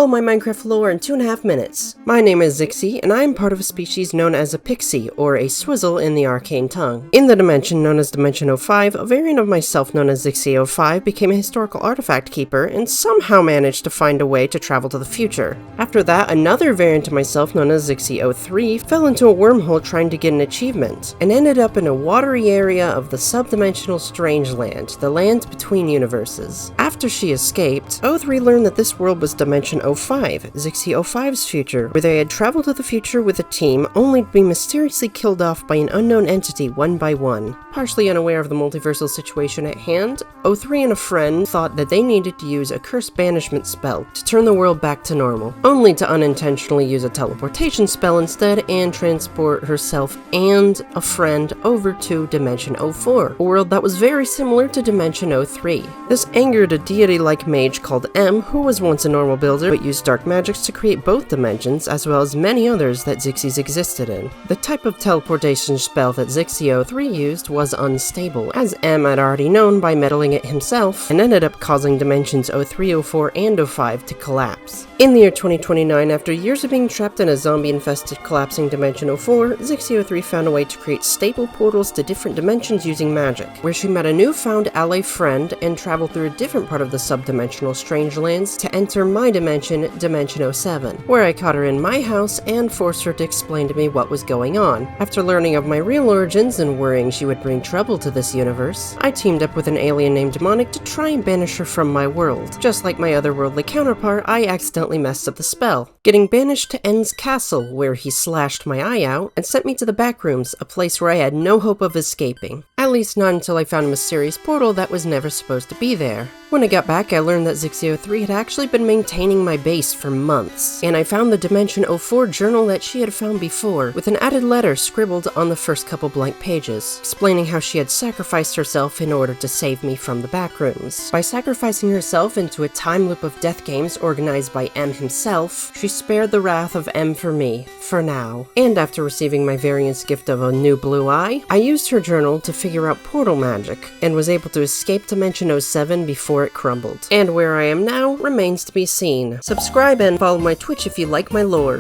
All my Minecraft lore in 2.5 minutes. My name is Zixie, and I am part of a species known as a pixie, or a swizzle in the arcane tongue. In the dimension known as Dimension 05, a variant of myself known as Zixie05 became a historical artifact keeper and somehow managed to find a way to travel to the future. After that, another variant of myself known as Zixie03 fell into a wormhole trying to get an achievement, and ended up in a watery area of the subdimensional Strangeland, the land between universes. After she escaped, O3 learned that this world was Dimension 05, Zixie05's future, where they had traveled to the future with a team only to be mysteriously killed off by an unknown entity one by one. Partially unaware of the multiversal situation at hand, O3 and a friend thought that they needed to use a curse banishment spell to turn the world back to normal, only to unintentionally use a teleportation spell instead and transport herself and a friend over to Dimension 04, a world that was very similar to Dimension 03. This angered a deity-like mage called M, who was once a normal builder but used dark magics to create both dimensions, as well as many others that Zixies existed in. The type of teleportation spell that Zixie03 used was unstable, as M had already known by meddling it himself, and ended up causing Dimensions 03, 04, and 05 to collapse. In the year 2029, after years of being trapped in a zombie-infested collapsing Dimension 04, Zixie03 found a way to create stable portals to different dimensions using magic, where she met a newfound ally friend and traveled through a different part of the subdimensional Strangelands to enter my dimension, Dimension 07, where I caught her in my house and forced her to explain to me what was going on. After learning of my real origins and worrying she would bring trouble to this universe, I teamed up with an alien named Demonic to try and banish her from my world. Just like my otherworldly counterpart, I accidentally messed up the spell, getting banished to N's castle, where he slashed my eye out and sent me to the backrooms, a place where I had no hope of escaping. At least not until I found a mysterious portal that was never supposed to be there. When I got back, I learned that Zixie03 had actually been maintaining my base for months, and I found the Dimension 04 journal that she had found before, with an added letter scribbled on the first couple blank pages, explaining how she had sacrificed herself in order to save me from the backrooms. By sacrificing herself into a time loop of death games organized by M himself, she spared the wrath of M for me, for now. And after receiving my variant's gift of a new blue eye, I used her journal to figure out portal magic, and was able to escape Dimension 07 before it crumbled. And where I am now remains to be seen. Subscribe and follow my Twitch if you like my lore.